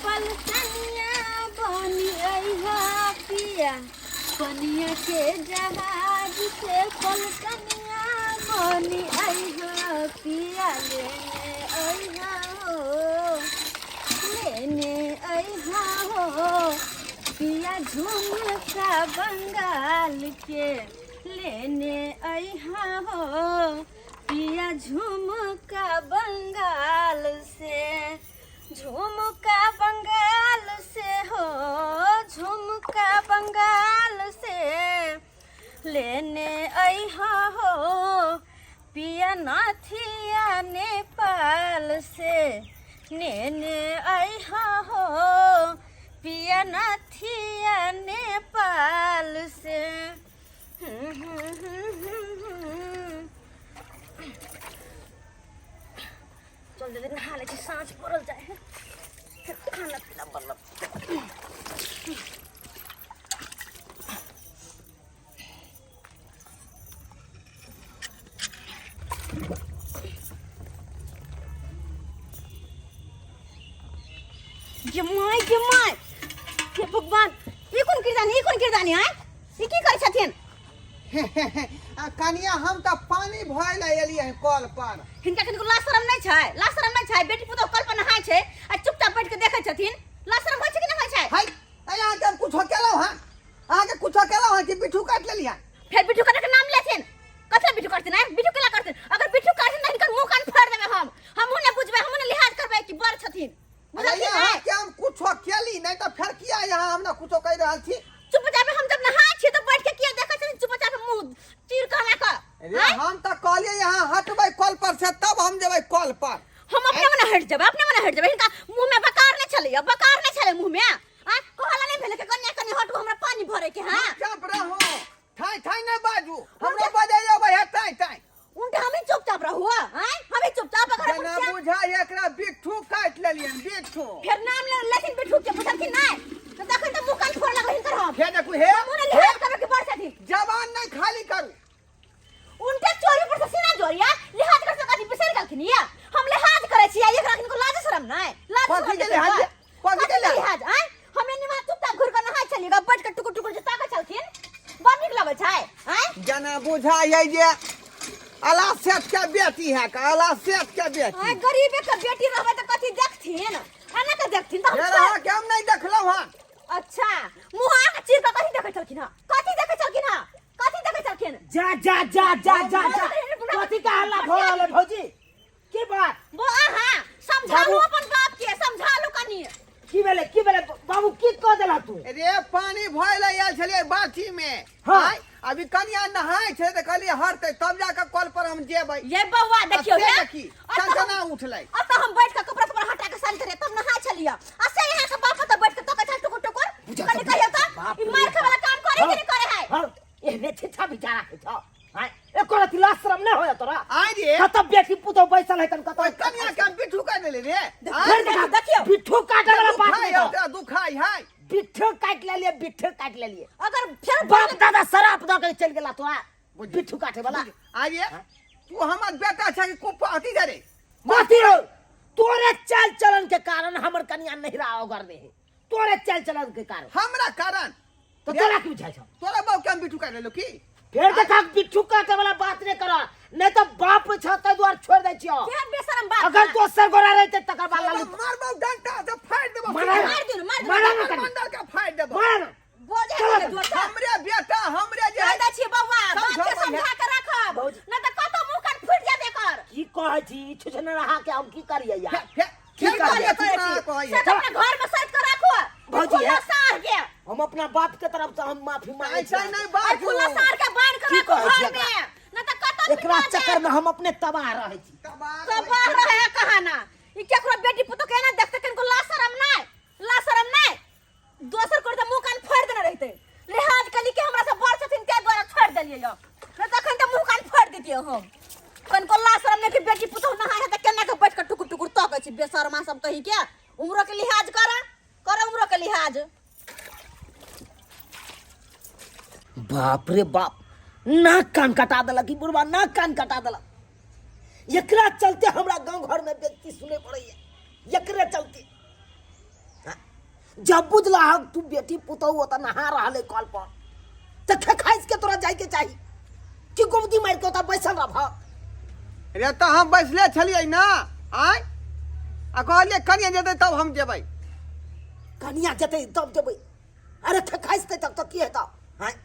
पलकनिया बनी अइहा पिया पनिया के जहाज से पलकनिया बनी अइहा पिया लेने अइहा हो पिया झुमका बंगाल के लेने अइहा हो पिया झुमका बंगाल से झुमका बंगाल से हो झुमका बंगाल से लेने अइहा हो पिया नाथिया नेपाल से लेने अइहा हो पिया नाथिया नेपाल से चल जल्दी नहा ले सांझ पड़ल जाए है फिर खाना पीना बनल जमाई हे भगवान ई कोन किरदानी है ई की करै छथिन कनिया हम त पानी भइल एलिए कल पर हिनका कनिको लाज शरम नहीं छै बेटी पुतो कल पर नहाय छै आ चुपचाप बैठ के देखै छथिन लाज शरम होय छै कि नहीं होय छै हाय अहाँ के कुछो केलौ हां अहाँ के कुछो केलौ हां कि बिठू काट लेलिया फिर बिठू काटे के नाम लेथिन कथि बिठू काटथिन है बिठू केला करथिन अगर बिठू काटथिन त हिनकर मुंह कान फाड़ देबे हम ने बुझबे हम ने लिहाज करबे कि बर छथिन बुझलियै हां कि हम कुछो केली नहीं त फिर किया यहां हमरा कुछो कह रहल छी चुपचाप हम जब नहाय छी त बैठ के किया देखै छथिन चुपचाप मुंह चीर कहला का अरे हम त कहलिए यहां हटबै कल पर से तब हम जेबै कल पर हम अपने मने हट जेबै इनका मुंह में बकार नहीं चले मुंह में आ कहला नहीं भेले के कन्या कनी हटू हमरा पानी भरे के हां चुप रहो ठाई नहीं बाजू हमरा बजाइयो भाई ठाई उनके हम ही चुपचाप रहू हैं हम ही चुपचाप अगर ना बुझा एकरा बिट्ठू काट लेलियन बिट्ठू फिर नाम ले लेकिन बिट्ठू के बुझलखिन नहीं तो देखन त मुंह कान फोड़ लगल हिनकर हम हे देखू हे मुंह ने लिहाज करबे के बर छथिन जवान नहीं खाली करू उनके चोरी पर से सीना जोरिया लिहाज कर सकती बिसर गलखिन या हम लिहाज करे छी एकरा किनको लाज शरम नहीं लाज कथि के लिहाज हैं हमें निवा चुपचाप घुर कर नहाय चलिएगा बैठ के टुकुर टुकुर जे ताका चलखिन बड़ निक लगै छै हैं जना बुझाइए जे अला सेठ के बेटी है का अला सेठ के बेटी हां गरीबे के बेटी रहबे त कथि देखथिन आना के देखथिन त हम के हम नहीं देखलौ हां अच्छा मुहा के चीर के कथि देखै छलखिन हां कथि देखै छलखिन जा कथि का हल्ला भ रहल भौजी की बात वो हां समझालू अपन बाप के समझालू कनी की भेले बाबू की कह देला तू रे पानी भइल आयल छले बाटी में हाँ। अभी कनिया नहाय छै त कहलिए हरते तब जाके कल पर हम जेबै ये बौआ देखियो ये देखी चंचना उठलै अब तो हम बैठ के कपड़ा कपड़ा हटा के सान करे तब नहाय चलिया असे यहां के बाप त बैठ के तो कथा टुकुर टुकुर कनी कहियो त ई मार के वाला काम करे कि नहीं करे है हां एने छिछा बिचारा है छ हां एको रति लाज शरम न होय तोरा आइ रे कत बेटी पुतो बैसल है तन कत कनिया के बिट्ठू काट लेले रे देखियो बिट्ठू काटे वाला बात नहीं ओकरा दुखाई है बिट्ठू काट लेलिए अगर फिर बाप दादा शराब द के चल गेला तोरा बिट्ठू काटे वाला आइ रे तू हमर बेटा छै कि कुप्पा हती जा रे मती हो तोरे चाल चलन के कारण हमर कन्या नहीं रहा ओगर दे तोरे चाल चलन के कारण हमरा कारण तो तोरा की बुझाय छ तोरा बाप के हम बिट्ठू काट लेलो की फिर देखा बिट्ठू काटे वाला बात नहीं करा नहीं तो बाप छ त द्वार छोड़ दे छियो फिर बेशरम बात अगर दोसर गोरा रहते तकर बाद लालू मारबो डंटा से फाड़ देबो मार मंडल के फाड़ देबो मार बोझे के जोर हमरे बेटा हमरे जे जादा छी बौआ बात के समझा के रखब न त कतो मुंह कान फुट जाबे कर की कहै छी छुछने रहा के हम की करिए यार ठीक करे कहिए सब अपने घर में साथ कर रखो भौजी है सार के हम अपना बाप के तरफ से हम माफी मांगे ऐसा नहीं बात खुला सार के बांध के ठीक रखो है, घर में न त कतो एकरा चक्कर में हम अपने तबाह रहे छी तबाह रहे कहाना ई केकरो बेटी पुतो के ना देखते किनको ला शरम नहीं दोसर कर त मुंह कान फाड़ देने रहते लिहाज कली के हमरा से बड़ छथिन ते द्वारा छोड़ देलिए यो न तखन त मुंह कान फाड़ देतिए हम कनको ला शरम नहीं कि बेटी पुतो नहाय है त केना के बैठ के टुकुर टुकुर तकै छी बेशर्मा सब कहि के उम्र के लिहाज कर उम्र के लिहाज बाप रे बाप नाक कान कटा देलक ई बुढ़वा नाक कान कटा देलक एकरा चलते हमरा गांव घर में व्यक्ति सुने पड़े एकरे चलते जब बुझला तू बेटी पुतहु होता नहा रहा है कॉल पर तो खेखाइस के तोरा जाए के चाहिए कि गोमती मार के होता बैसल रहा। रे तो हम बैसले छलिए ना आय आ कहलिए कनिया जेतै तब हम जेबै। कनिया जते तब जबै। अरे खेखाइस के तब तक की हेता हैं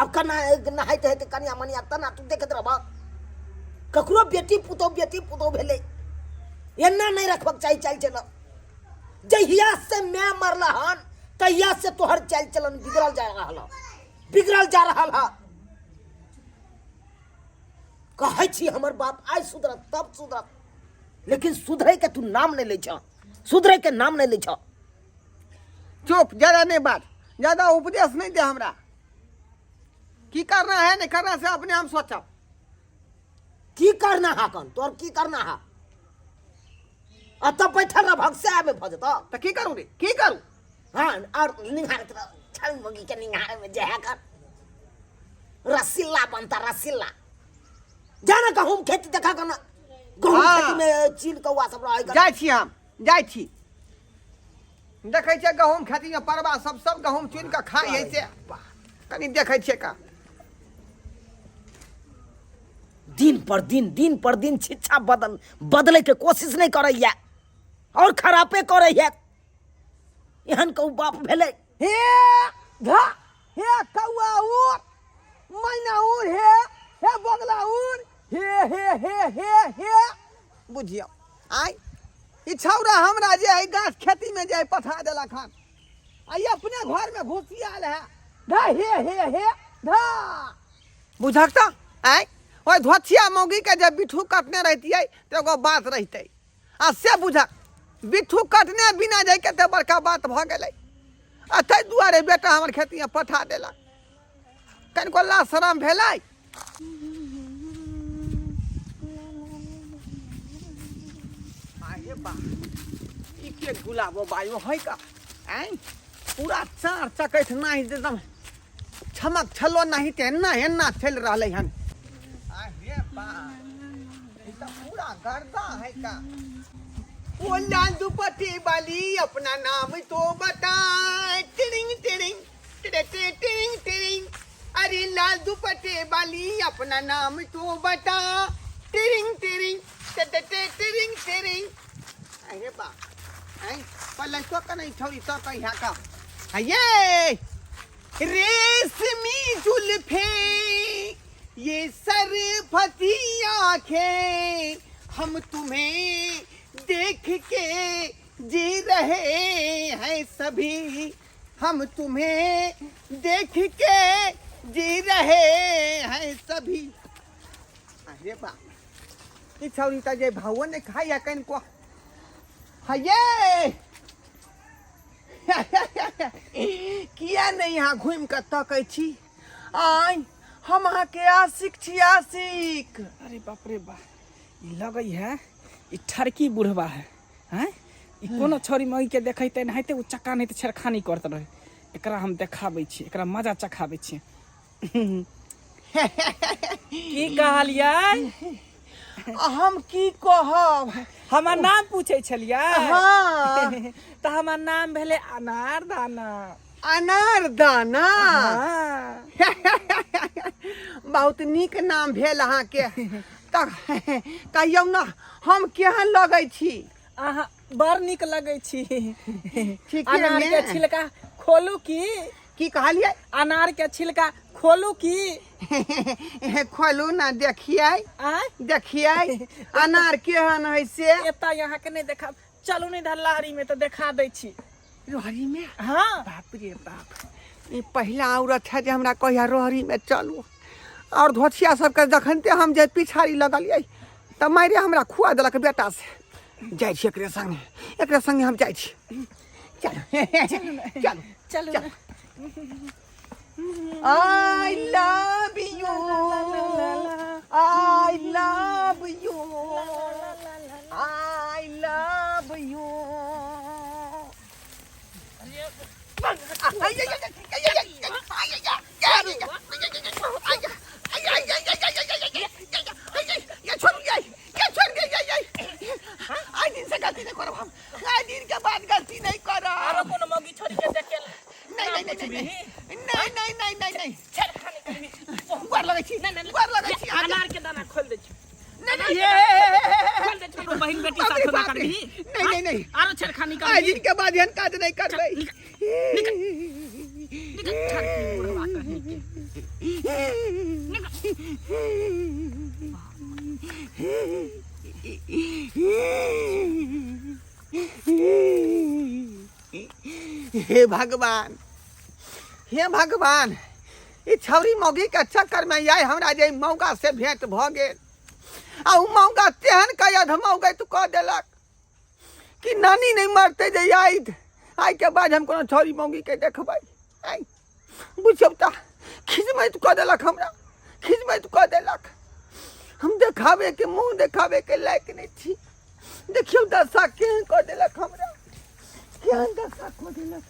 अब कना नहाइते हेते कनिया मनिया तना तू देखत रहबा ककरो बेटी पुतहु भेले एना नहीं रखबक चाहिए चल चल। जहिया से मैं मरला हन तहिया से तोहर चल चलन बिगड़ल जा रहा है। कहे छी हमर बाप आज सुधरत तब सुधरत लेकिन सुधरे के तू नाम नहीं ले छ सुधरे के नाम नहीं ले छ। चुप ज्यादा नहीं बात ज्यादा उपदेश नहीं दे हमरा की करना है नहीं करना से अपने हम सोचब। की करना है कन तोर की करना है अब बैठल रह भगसे में भजता तो की करूँ रे की करूँ। हाँ और निहार छल मगी के निहार में जहा कर रसीला बनता रसीला जाना गहूम खेती देखा करना गहूम खेती में चीन कौआ सब रह जाइ छी हम जाइ छी देखै छै गहूम खेती में परवा सब गहूम चुन के खाई है से कनी देखै छै का दिन पर दिन शिक्षा बदले के कोशिश नहीं करैया और खराबे करैया एहन कहू बाप भेले। हे घा हे कौआ उड़ मैना उड़ हे बगला उड़ हे बुझियो आय ई छौरा हमरा जे है गाछ खेती में जे पठा देला खान आई अपने घर में घुसियाल है धा हे धा बुझक त आय ओए धोछिया मौगी के जब बिठू कटने रहती तो एगो बात रहते आ से बुझक बिठू कटने बिना जाए के बड़का बात भ गेलै आ तै दुआरे बेटा हमर खेती में पठा देला कनिको ला शरम भेलै। आये बा ई के गुलाबो बायो है का आय पूरा चार चकैत नाही एकदम छमक छलो नहीं तेना हेना चल रहलै हन। आये बा ई त पूरा गर्दा है का ओ लाल दुपट्टी वाली अपना नाम तो बता टिरिंग टिरिंग टिरिंग टिरिंग अरे लाल दुपट्टे वाली अपना नाम तो बता टिरिंग टिरिंग टिरिंग टिरिंग। अरे बा आई पल्ले तो कनै छोरी तो कहिया का ये रेशमी जुल्फे ये सरफती आंखें हम तुम्हें देख के जी रहे हैं सभी हम तुम्हें देख के जी रहे हैं सभी। अरे बा ई छौरी त जे भाव ने खाया कन को हये किया नहीं यहाँ घूम के तकै छी आय हम अहाँ के आशिक छी आशिक। अरे बाप रे बा ई लगै है ई ठरकी बुढ़वा है हैं ई कोनो छोरी मई के देखैते नहिते उ चक्का नहीं छेड़खानी करत रहे एकरा हम देखाबै छी एकरा मजा चखाबै छी। की कहलियै हम की कहब हमर नाम पूछै छलियै हाँ त हमर नाम भेलै अनार दाना। अनार दाना हाँ। बहुत नीक नाम भेल अहाँ के त कहियौ ना हम केहन लगै छी। अहाँ बड़ नीक लगै छी। ठीके अनार के ने? छिलका खोलू की कहलियै अनार के छिलका खोलू की खोलू ना देखिए आय देखिए अनार केहन है से एता यहाँ के नहीं देखा चलू नहीं धल्लारी में तो देखा दै छी। रोहरी में हाँ बाप रे बाप ई पहिला औरत है जे हमरा कहिया रोहरी में चलू और धोछिया सबके जखनते हम जे पिछाड़ी लगलियै त मारे हमरा खुआ देलक बेटा से जाइ छी एकरे संगे हम जाइ छी चलो चलू I love you I love you I love you आज दिन से गलती नहीं करब हम आज दिन के बाद गलती नहीं करब। आरो कोनो मौगी छोरी के छुबी नहीं नहीं नहीं नहीं नहीं छेड़खानी करबी गोर लगै छी गोर लगै छी अनार के दाना खोल दे छी नहीं ये खोल दे छी बहिन बेटी साथ ना करबी नहीं नहीं नहीं आरो छेड़खानी आज करबी इनके बाद हन काज नहीं करबै निकल छड़की बुढ़वा कहीं हे भगवान ई छौरी मौगी के चक्कर में आइ हमरा जे मौगा से भेंट भ गेल आ उ मौगा तेहन का अधमौगा तू कह देलक कि नानी नहीं मरते जे आई के बाद हम कोनो छौरी मौगी के देखबै आई बुझब त खिजमैत कह देलक हमरा खिजमैत कह देलक हम देखावे के मुंह देखावे के लायक नहीं छी देखियो दशा केहन कह देलक हमरा केहन दशा कह देलक